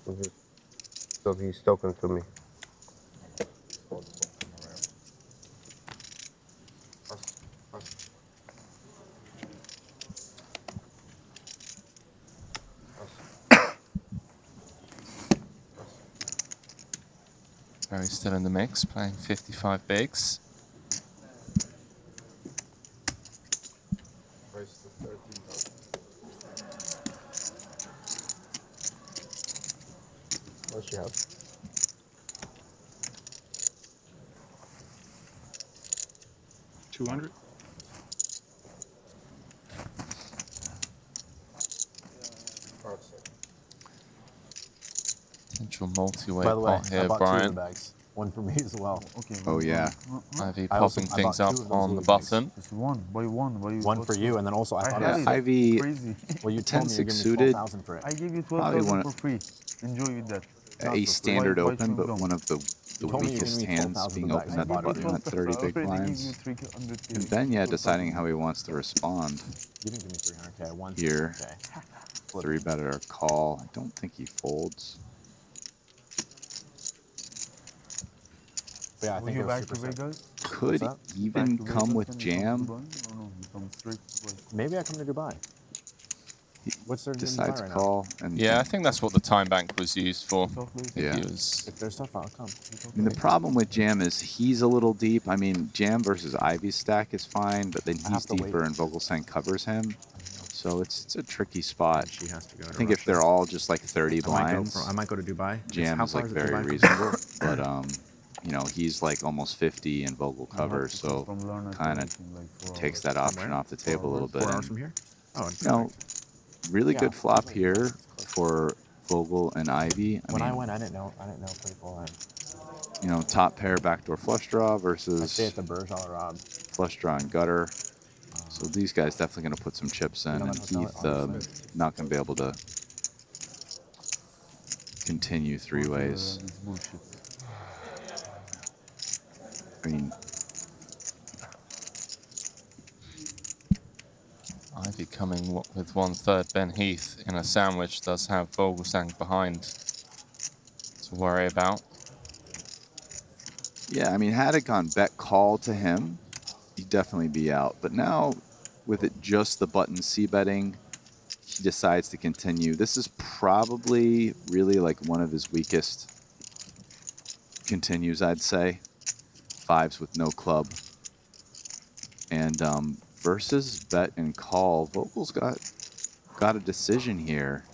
So he's talking to me. Very still in the mix, playing 55 bigs. What she have? 200. Potential multi-way By the way, pot I here, bought 2 of the Brian. bags. One for me as well. Okay. Oh, yeah. Ivy I also- popping I things bought up 2 of those on the Louis bags. button. Just one. Why one? Why One for you, and then also I thought had about it. Ivy, Crazy. well, you told me you're 10-6 giving me suited. 12,000 for it. I give you Probably 12,000 one- for free. Enjoy with that. a standard Why open, but chewing one of the You told me you're weakest giving me hands 12,000 being for opened bags. at the I bought it. button at 30 big blinds. And then, yeah, deciding how he wants to respond. You didn't give me 300K. I won Here. 300K. 3-bet or call. I don't think he folds. But yeah, I Will think you it was back to super sick. Vegas? Could that? even Back to come Vegas with and jam. come to Dubai? Or no, you come straight to Dubai? Maybe I come to Dubai. What's their Decides right now? call. And Yeah, I think that's what the time bank was used for. Yeah. He was If there's stuff, I'll come. I mean, the problem with Jam is he's a little deep. I mean, Jam versus Ivy's stack is fine, but then I he's have to deeper wait. and Vogelsang covers him. So it's a tricky spot. She has to go I to think if Russia. they're all just like 30 blinds, I might go to Dubai. Jam How is far like is very Dubai from reasonable. But you know, he's like almost 50 and Vogel covers, so kind of takes that option where? off the table a little bit. 4 hours And, from here? Oh, it's you know, really Yeah, good flop it's here close. for Vogel and Ivy. When I mean, went, I didn't know people. you know, top pair backdoor flush draw I stay versus at the Burj Al Arab. flush draw and gutter. So these guys definitely going to put some chips in, know and that hotel Heath at not going to be able to continue 3 ways. I mean, Ivy coming with 1/3. Ben Heath in a sandwich does have Vogelsang behind to worry about. yeah, I mean, had it gone bet call to him, he'd definitely be out. But now, with it just the button C betting, he decides to continue. This is probably really like one of his weakest continues, I'd say. 5s with no club. And versus bet and call, Vogel's got a decision here.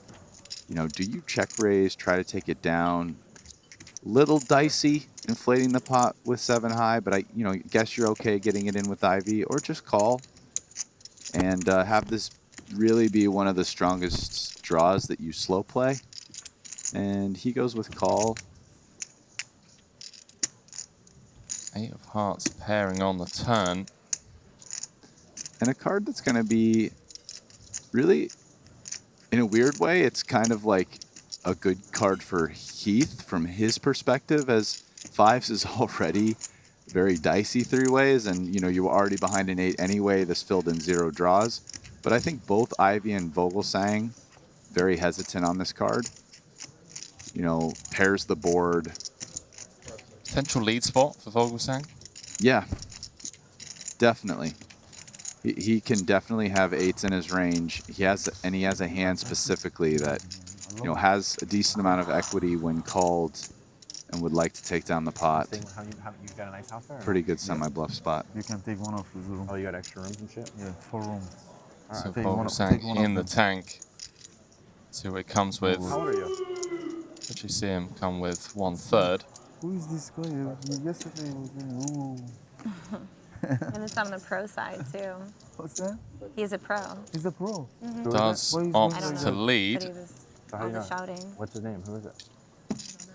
You know, do you check raise, try to take it down? Little dicey inflating the pot with 7 high, but I guess you're okay getting it in with Ivy, or just call and have this really be one of the strongest draws that you slow play. And he goes with call. 8 of hearts pairing on the turn. And a card that's going to be really, in a weird way, it's kind of like a good card for Heath from his perspective, as 5s is already very dicey 3 ways, and you were already behind an 8 anyway. This filled in 0 draws. But I think both Ivy and Vogelsang very hesitant on this card. Pairs the board. Potential lead spot for Vogelsang. Yeah, definitely. He can definitely have 8s in his range. He has a hand specifically that has a decent amount of equity when called and would like to take down the pot. You got a nice house there? Pretty good semi-bluff spot. You can take one of the room. Oh, you got extra rooms and shit? Yeah, 4 rooms. So Take one Vogelsang of in the them. tank. See what it comes with. How old are you? Did you see him come with 1/3? Who is this guy? Yesterday was in. Ooh. And it's on the pro side too. What's that? He's a pro. He's a pro. Does Why is I opt don't doing know. to But lead. he was So how all you the know? shouting. What's his name? Who is it?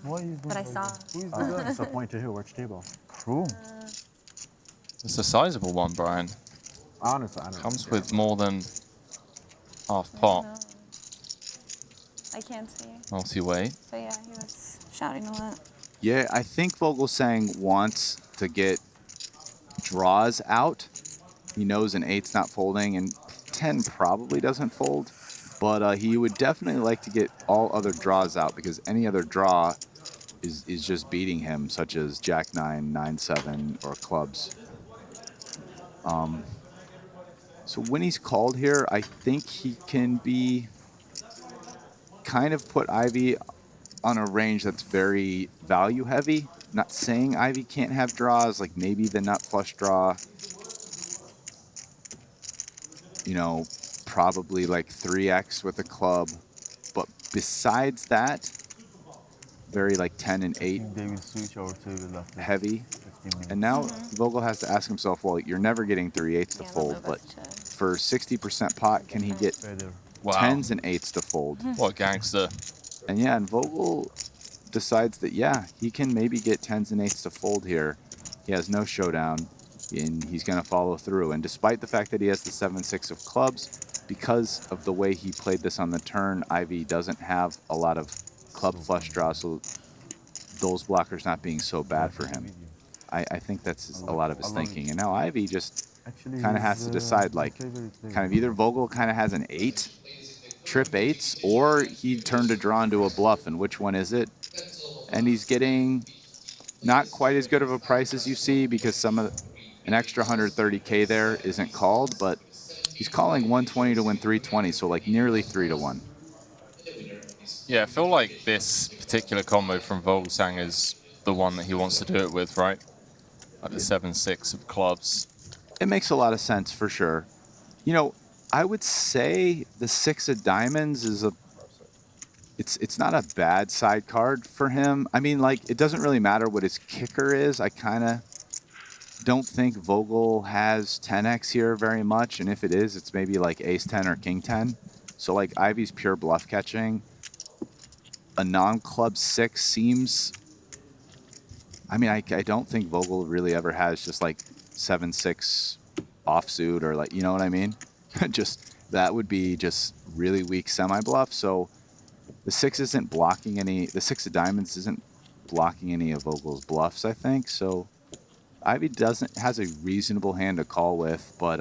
Why is But I saw. Who is the guy? So point to who? Which table? Pro. It's a sizable one, Brian. Honestly, I don't know. Comes with more than half pot. No. I can't see. Multi-way. So yeah, he was shouting a lot. Yeah, I think Vogelsang wants to get draws out. He knows an 8's not folding, and 10 probably doesn't fold. But he would definitely like to get all other draws out because any other draw is just beating him, such as Jack 9, 9-7, or clubs. So when he's called here, I think he can be kind of put Ivy on a range that's very value heavy. Not saying Ivy can't have draws, like maybe the nut flush draw. You know, probably like 3x with a club. But besides that, very like 10 and 8 They will switch over to the left. heavy. 15 minutes. And now Vogel has to ask himself, well, you're never getting 3/8 to Yeah, they'll fold, move but us to- for 60% pot, can he get Better. Wow. 10s and 8s to fold? What a gangster. And yeah, and Vogel decides that, yeah, he can maybe get 10s and 8s to fold here. He has no showdown, and he's going to follow through. And despite the fact that he has the 7-6 of clubs, because of the way he played this on the turn, Ivy doesn't have a lot of club flush draws, so those blockers not being so bad for him. I think that's a lot of his thinking. And now Ivy just Actually, kind of has to decide, like, kind of either Vogel kind of has an 8, trip 8s, or he turned a draw into a bluff, and which one is it? And he's getting not quite as good of a price as you see because some of an extra 130K there isn't called, but he's calling 120 to win 320, so like nearly 3 to 1. Yeah, I feel like this particular combo from Vogelsang is the one that he wants to do it with, right? Like the 7-6 of clubs. It makes a lot of sense for sure. You know, I would say the 6 of diamonds is it's not a bad side card for him. I mean, like, it doesn't really matter what his kicker is. I kind of don't think Vogel has 10x here very much, and if it is, it's maybe like ace 10 or king 10. So like Ivy's pure bluff catching. A non-club 6 seems, I mean, I don't think Vogel really ever has just like 7-6 offsuit, or like, you know what I mean? Just, that would be just really weak semi-bluff. So the 6 isn't blocking any, the 6 of diamonds isn't blocking any of Vogel's bluffs, I think. So Ivy has a reasonable hand to call with, but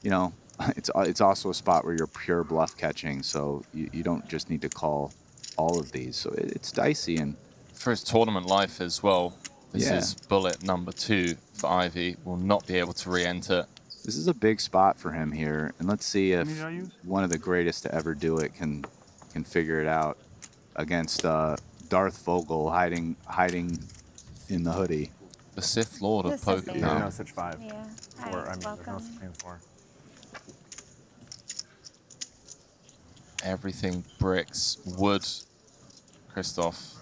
you know, it's also a spot where you're pure bluff catching, so you don't just need to call all of these. So it's dicey. And For his tournament life as well, this Yeah. is bullet number 2 for Ivy. Will not be able to re-enter. this is a big spot for him here, and let's see if many did I use? one of the greatest to ever do it can figure it out against Darth Vogel hiding in the hoodie. The Sith Lord of This is Poker. the- There are now. no such 5. Yeah. Or, Hi, I mean, there's no welcome. such thing as 4. Everything bricks, wood. Christoph.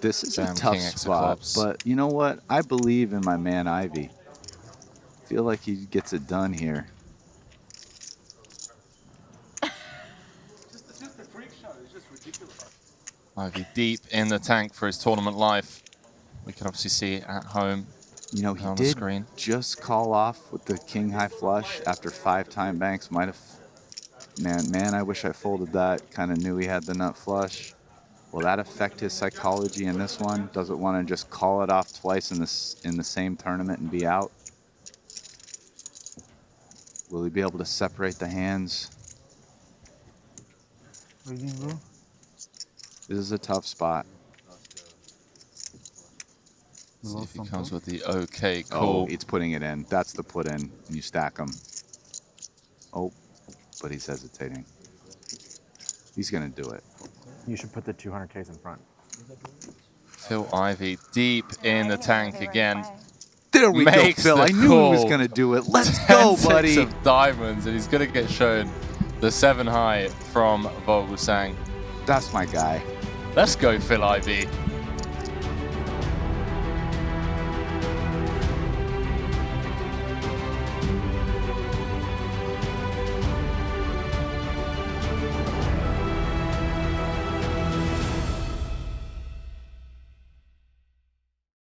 This is Jam a tough King X of spot, clubs. but you know what? I believe in my man Ivy. Feel like he gets it done here. Ivy deep in the tank for his tournament life. We can obviously see it at home. You know, he on the did screen. just call off with the king high flush after 5 time banks. Might have, man, I wish I folded that. Kind of knew he had the nut flush. Will that affect his psychology in this one? Does it want to just call it off twice in the same tournament and be out? Will he be able to separate the hands? Waiting, bro. This is a tough spot. You See lost if he some comes points? with the okay Oh, call. it's putting it in. That's the put in. And you stack them. Oh, but he's hesitating. He's going to do it. You should put the 200Ks in front. Phil Ivey deep in the tank again. There we Makes go, Phil. the I knew he was call. going to do it. Let's go, 10-6 buddy. of diamonds, and he's going to get shown the 7 high from Vogelsang. That's my guy. Let's go, Phil Ivey.